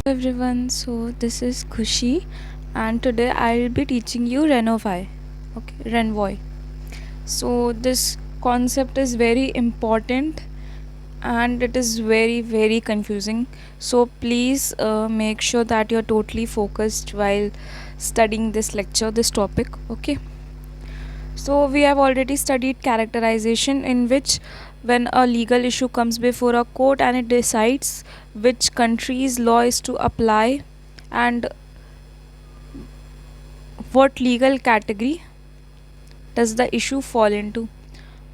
Everyone, so this is Khushi and today I'll be teaching you Renovai. Okay, Renvoy. So this concept is very important and it is very confusing. So please make sure that you're totally focused while studying this lecture, this topic. Okay. So we have already studied characterization, in which when a legal issue comes before a court and it decides which country's law is to apply and what legal category does the issue fall into.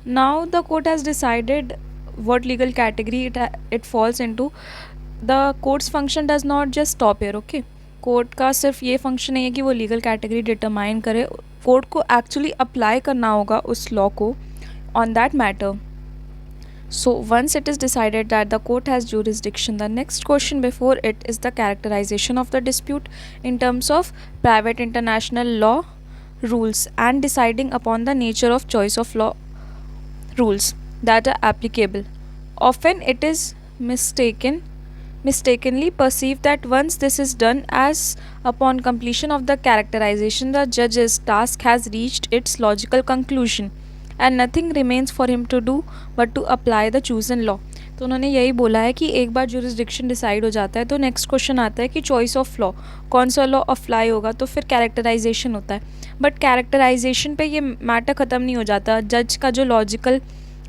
Now the court has decided what legal category it falls into. The court's function does not just stop here. Okay, court का सिर्फ ये function नहीं है कि वो legal category determine करे, court को actually apply करना होगा उस लॉ को on that matter. So once it is decided that the court has jurisdiction, the next question before it is the characterization of the dispute in terms of private international law rules and deciding upon the nature of choice of law rules that are applicable. Often it is mistakenly perceived that once this is done, as upon completion of the characterization, the judge's task has reached its logical conclusion and nothing remains for him to do but to apply the chosen law. तो उन्होंने यही बोला है कि एक बार jurisdiction decide हो जाता है तो नेक्स्ट क्वेश्चन आता है कि चॉइस ऑफ लॉ, कौन सा लॉ अप्लाई होगा. तो फिर कैरेक्टराइजेशन होता है, बट कैरेक्टराइजेशन पे ये मैटर ख़त्म नहीं हो जाता. जज का जो लॉजिकल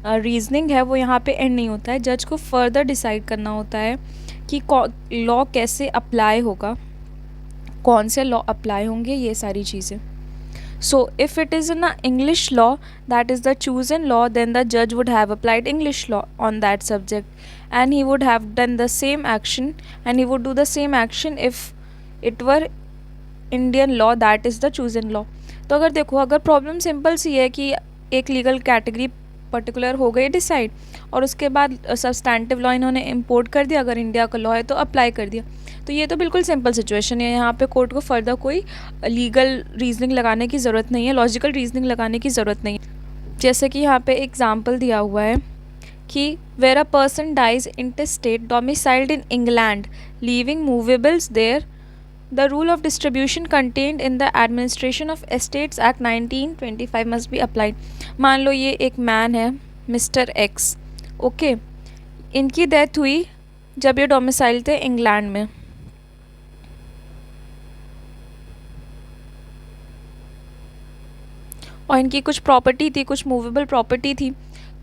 रीजनिंग है वो यहाँ पे एंड नहीं होता है. जज को फर्दर डिसाइड करना होता है कि लॉ कैसे अप्लाई होगा, कौन से लॉ अप्लाई होंगे, ये सारी चीज़ें. So if it is in a English law, that is the chosen law, then the judge would have applied English law on that subject and he would have done the same action and he would do the same action if it were Indian law, that is the chosen law. तो अगर देखो, अगर problem simple सी है कि एक legal category particular हो गई decide और उसके बाद सब्सटैंटिव लॉ इन्होंने इंपोर्ट कर दिया, अगर इंडिया का लॉ है तो अप्लाई कर दिया, तो ये तो बिल्कुल सिंपल सिचुएशन है. यहाँ पे कोर्ट को फर्दर कोई लीगल रीजनिंग लगाने की ज़रूरत नहीं है, लॉजिकल रीजनिंग लगाने की ज़रूरत नहीं है. जैसे कि यहाँ पे एग्जांपल दिया हुआ है कि where a person dies intestate domiciled in England leaving movables there, the rule of distribution contained in the administration of estates act 1925 must be applied. मान लो ये एक मैन है मिस्टर एक्स. ओके, इनकी डेथ हुई जब ये डोमिसाइल थे इंग्लैंड में. और इनकी कुछ प्रॉपर्टी थी, कुछ मूवेबल प्रॉपर्टी थी,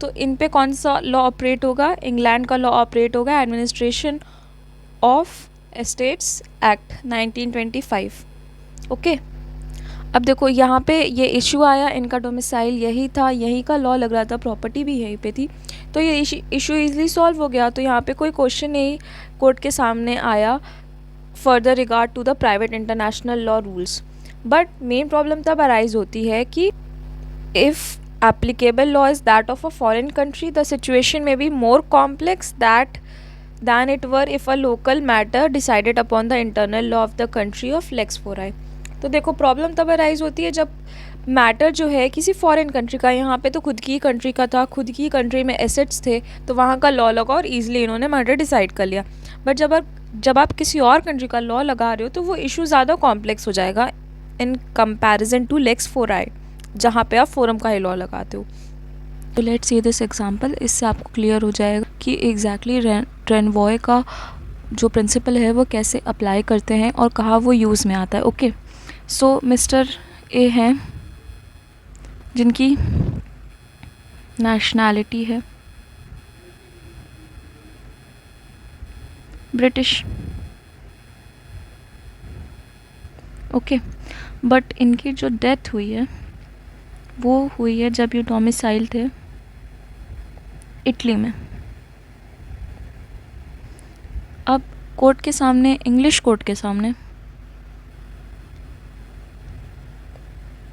तो इन पे कौन सा लॉ ऑपरेट होगा? इंग्लैंड का लॉ ऑपरेट होगा, administration of estates act 1925. Okay, अब देखो यहाँ पे ये इशू आया, इनका डोमिसाइल यही था, यहीं का लॉ लग रहा था, प्रॉपर्टी भी यहीं पे थी, तो ये इशू ईजिली सॉल्व हो गया. तो यहाँ पे कोई क्वेश्चन नहीं कोर्ट के सामने आया further regard to the private international law rules. But main problem तब अराइज होती है कि if applicable law is that of a foreign country, the situation may be more complex than it were if a local matter decided upon the internal law of the country of lex fori. तो देखो problem तब arise होती है जब matter जो है किसी foreign country का, यहाँ पे तो खुद की कंट्री का था, खुद की कंट्री में एसेट्स थे, तो वहाँ का लॉ लगा और ईजिली इन्होंने मैटर डिसाइड कर लिया. बट जब आप किसी और कंट्री का लॉ लगा रहे हो तो वो इशू ज़्यादा कॉम्प्लेक्स हो जाएगा इन कंपैरिजन टू लेक्स फोराई, जहाँ पे आप फोरम का ही लॉ लगाते हो. तो लेट्स सी दिस एग्जांपल, इससे आपको क्लियर हो जाएगा कि एग्जैक्टली रेनवॉय का जो प्रिंसिपल है वो कैसे अप्लाई करते हैं और कहाँ वो यूज़ में आता है. ओके, सो मिस्टर ए हैं जिनकी नेशनैलिटी है ब्रिटिश. ओके, बट इनकी जो डेथ हुई है वो हुई है जब ये डोमिसाइल थे इटली में. अब कोर्ट के सामने, इंग्लिश कोर्ट के सामने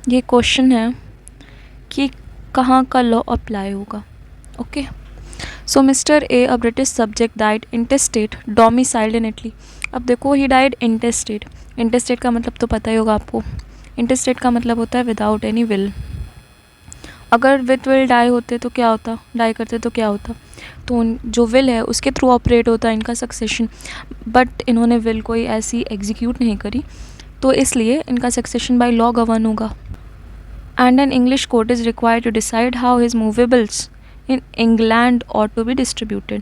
ये क्वेश्चन है कि कहाँ का लॉ अप्लाई होगा. Okay, so mister A, a British subject, died intestate domiciled in Italy. अब देखो ही डाइड इंटेस्टेट. इंटेस्टेट का मतलब तो पता ही होगा आपको. इंटेस्टेट का मतलब होता है विदाउट एनी विल. अगर विथ विल डाई होते तो क्या होता, डाई करते तो क्या होता, तो जो विल है उसके थ्रू ऑपरेट होता है इनका सक्सेशन, बट इन्होंने विल कोई ऐसी एग्जीक्यूट नहीं करी, तो इसलिए इनका सक्सेशन बाय लॉ गवर्न होगा. And an English court is required to decide how his movables in England ought to be distributed.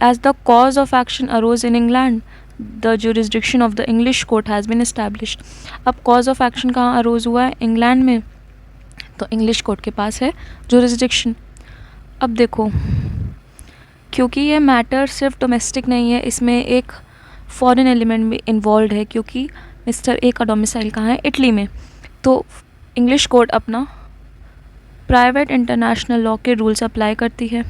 As the cause of action arose in England, the jurisdiction of the English court has been established. अब cause of action कहाँ arrows हुआ है, England में, तो English court के पास है jurisdiction. अब देखो, क्योंकि ये मैटर सिर्फ डोमेस्टिक नहीं है, इसमें एक फॉरेन एलिमेंट भी इन्वॉल्व है, क्योंकि मिस्टर ए का डोमिसाइल कहाँ है, इटली में, तो इंग्लिश कोर्ट अपना प्राइवेट इंटरनेशनल लॉ के रूल्स अप्लाई करती है.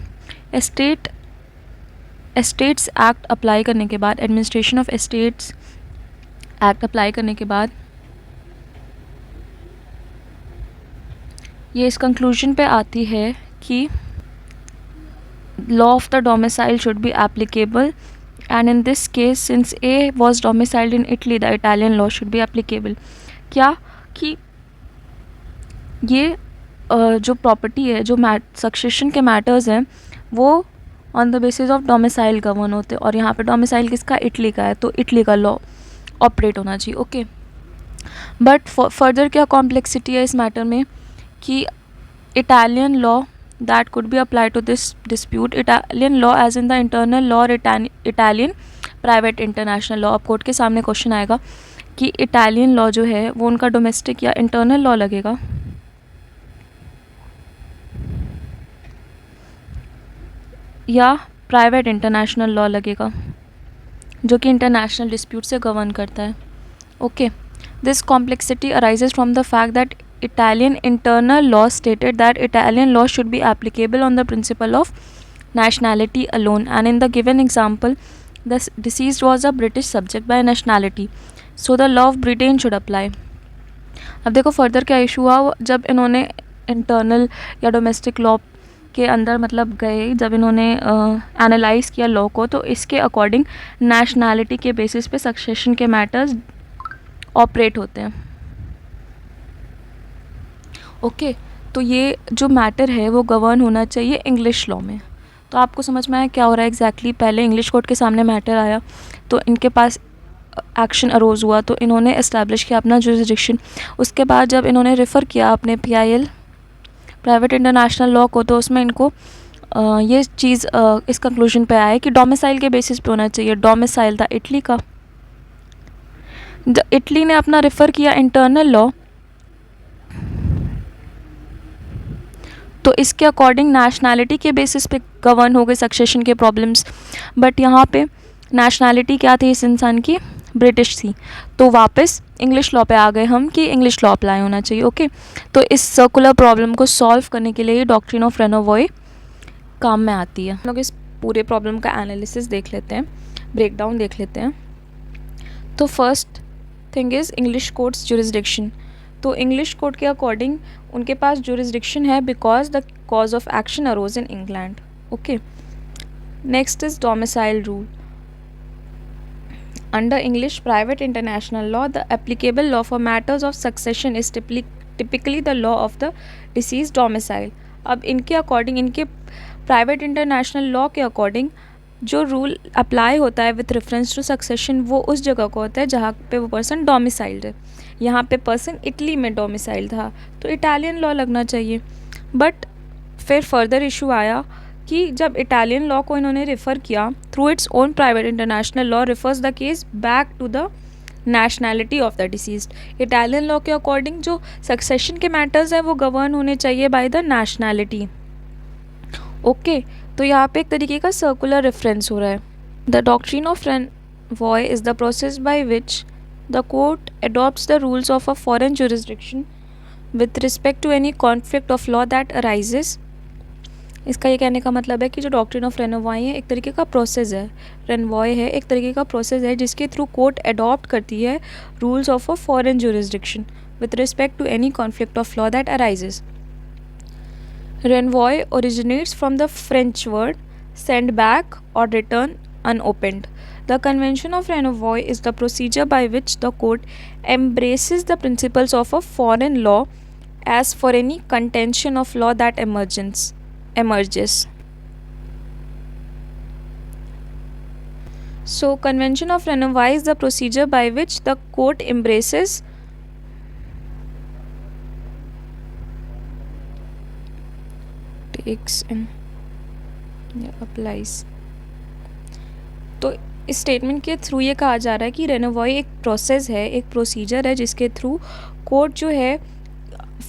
एस्टेट्स एक्ट अप्लाई करने के बाद, administration of estates act apply करने के बाद ये इस कंक्लूजन पे आती है कि law of the domicile should be applicable, and in this case since A was domiciled in Italy the Italian law should be applicable. क्या कि ये जो प्रॉपर्टी है, जो सक्सेशन के मैटर्स हैं, वो on the basis of domicile govern होते हैं, और यहाँ पे डोमिसाइल किसका, इटली का है, तो इटली का लॉ ऑपरेट होना चाहिए. ओके, बट फर्दर क्या कॉम्प्लेक्सिटी है इस मैटर में कि Italian law that could be apply to this dispute, Italian law as in the internal law और इटालियन प्राइवेट इंटरनेशनल लॉ. अब कोर्ट के सामने क्वेश्चन आएगा कि इटालियन लॉ जो है वो उनका डोमेस्टिक या इंटरनल लॉ लगेगा, या प्राइवेट इंटरनेशनल लॉ लगेगा, जो कि इंटरनेशनल डिस्प्यूट से गवर्न करता है. Okay, this complexity arises from the fact that Italian internal law stated that Italian law should be applicable on the principle of nationality alone, and in the given example the deceased was a British subject by nationality, so the law of Britain should apply. अब देखो further क्या issue हुआ, जब इन्होंने internal या domestic law के अंदर मतलब गए, जब इन्होंने एनालाइज किया लॉ को, तो इसके अकॉर्डिंग नेशनैलिटी के बेसिस पे सक्सेशन के मैटर्स ऑपरेट होते हैं. ओके, तो ये जो मैटर है वो गवर्न होना चाहिए इंग्लिश लॉ में. तो आपको समझ में आया क्या हो रहा है एग्जैक्टली. पहले इंग्लिश कोर्ट के सामने मैटर आया, तो इनके पास एक्शन अरोज हुआ, तो इन्होंने इस्टेब्लिश किया अपना जुरिसडिक्शन. उसके बाद जब इन्होंने रेफ़र किया अपने PIL प्राइवेट इंटरनेशनल लॉ को, तो उसमें इनको ये चीज़ इस कंक्लूजन पे आया कि डोमिसाइल के बेसिस पे होना चाहिए. डोमिसाइल था इटली का, इटली ने अपना रेफ़र किया इंटरनल लॉ, तो इसके अकॉर्डिंग नेशनैलिटी के बेसिस पे गवर्न हो गए सक्सेशन के प्रॉब्लम्स. बट यहाँ पे नेशनैलिटी क्या थी इस इंसान की, ब्रिटिश थी, तो वापस इंग्लिश लॉ पे आ गए हम कि इंग्लिश लॉ अप्लाई होना चाहिए. ओके, तो इस सर्कुलर प्रॉब्लम को सॉल्व करने के लिए ये डॉक्ट्रिन ऑफ रेनोवॉय काम में आती है. हम लोग इस पूरे प्रॉब्लम का एनालिसिस देख लेते हैं, ब्रेकडाउन देख लेते हैं. तो first thing is English courts jurisdiction. तो इंग्लिश कोर्ट के अकॉर्डिंग उनके पास जुरिसडिक्शन है because the cause of action arose in England. Okay, next is domicile rule. Under English private international law, the applicable law for matters of succession is typically the law of the deceased domicile. अब इनके according, इनके private international law के according जो rule apply होता है with reference to succession, वो उस जगह को होता है जहाँ पे वो पर्सन डोमिसाइल्ड है. यहाँ पे पर्सन इटली में डोमिसाइल्ड था, तो इटालियन लॉ लगना चाहिए. बट फिर फर्दर इशू आया कि जब इटालियन लॉ को इन्होंने रेफ़र किया through its own private international law refers the case back to the nationality of the deceased. Italian law के अकॉर्डिंग जो सक्सेशन के मैटर्स हैं वो गवर्न होने चाहिए बाय द नेशनैलिटी. ओके, तो यहाँ पे एक तरीके का सर्कुलर रेफरेंस हो रहा है. The doctrine of renvoi is the process by which the court adopts the rules of a foreign jurisdiction with respect to any conflict of law that arises. इसका ये कहने का मतलब है कि जो डॉक्ट्रिन ऑफ रेनोवॉय है एक तरीके का प्रोसेस है, रेनवॉय है एक तरीके का प्रोसेस है जिसके थ्रू कोर्ट अडॉप्ट करती है rules of a foreign jurisdiction with respect to any conflict of law that arises. Renvoi originates from the French word send back और return unopened. The convention of Renvoy is the procedure by which the court embraces the principles of a foreign law as for any contention of law that emerges. So, Convention of Renouvier is the procedure by which the court embraces takes in applies. तो इस statement के through ये कहा जा रहा है कि रेनोवाई एक प्रोसेस है, एक प्रोसीजर है जिसके थ्रू कोर्ट जो है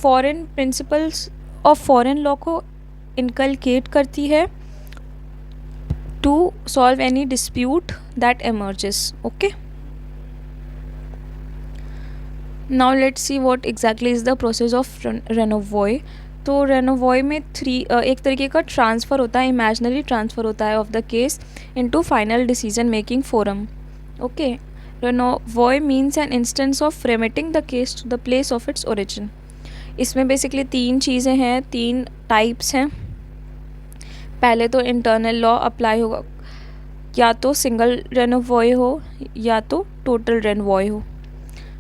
foreign principles of foreign law को इनकलकेट करती है to solve any dispute that emerges. Okay, now let's see what exactly is the process of renvoi. तो रेनोवाई में एक तरीके का ट्रांसफ़र होता है, इमेजनरी ट्रांसफ़र होता है of the case into final decision making forum. Okay, renvoi means an instance of remitting the case to the place of its origin. इसमें बेसिकली 3 चीज़ें हैं, 3 टाइप्स हैं. पहले तो इंटरनल लॉ अप्लाई होगा, या तो सिंगल रेनोवाई हो या तो टोटल रेनोवाई हो.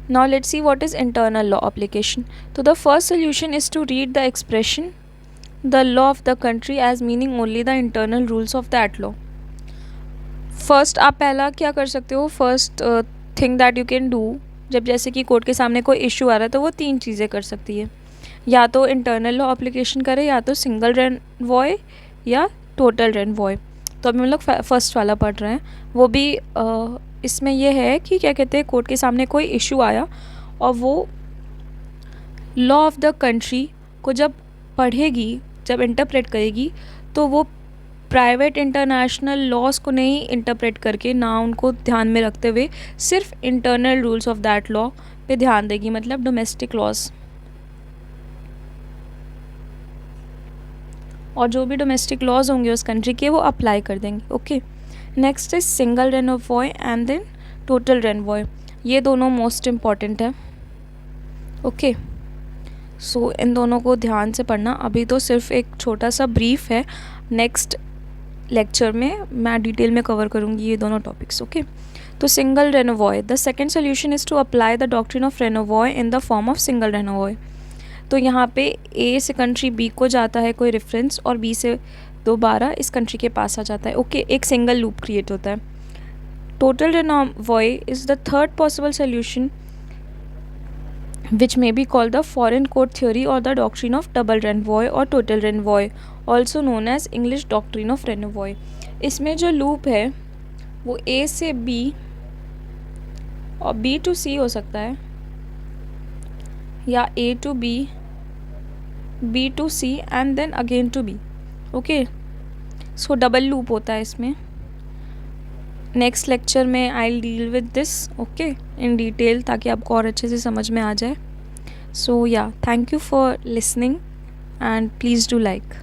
Now let's see what is internal law application. So the first solution is to read the expression the law of the country as meaning only the internal rules of that law. First आप पहला क्या कर सकते हो, first thing that you can do, जब जैसे कि court के सामने कोई इशू आ रहा है तो वो 3 चीज़ें कर सकती है, या तो इंटरनल लॉ एप्लीकेशन करे, या तो सिंगल रेनवॉय या टोटल रेनवॉय. तो अभी हम लोग फर्स्ट वाला पढ़ रहे हैं. वो भी इसमें यह है कि क्या कहते हैं, कोर्ट के सामने कोई इशू आया और वो लॉ ऑफ द कंट्री को जब पढ़ेगी, जब इंटरप्रेट करेगी, तो वो प्राइवेट इंटरनेशनल लॉज को नहीं इंटरप्रेट करके, ना उनको ध्यान में रखते हुए सिर्फ internal rules of that law पे ध्यान देगी, मतलब डोमेस्टिक लॉज. और जो भी डोमेस्टिक लॉज होंगे उस कंट्री के वो अप्लाई कर देंगे. Okay, next is single renvoi and then total renvoi. ये दोनों मोस्ट इम्पॉर्टेंट है. ओके, सो इन दोनों को ध्यान से पढ़ना. अभी तो सिर्फ एक छोटा सा ब्रीफ है, नेक्स्ट लेक्चर में मैं डिटेल में कवर करूँगी ये दोनों टॉपिक्स. ओके, तो single renvoi, the second solution is to apply the doctrine of renvoi in the form of single renvoi. तो यहाँ पे ए से कंट्री बी को जाता है कोई रेफरेंस, और बी से दोबारा इस कंट्री के पास आ जाता है. ओके, एक सिंगल लूप क्रिएट होता है. Total renvoi is the third possible solution which may be called the foreign court theory or the doctrine of double renvoi or total renvoi, also known as English doctrine of renvoi. इसमें जो loop है वो A से B और B to C हो सकता है, या A to B, B to C and then again to B. Okay, so double loop होता है इसमें. नेक्स्ट लेक्चर में I will deal with this, okay, in detail, ताकि आपको और अच्छे से समझ में आ जाए. सो या, thank you for listening and please do like.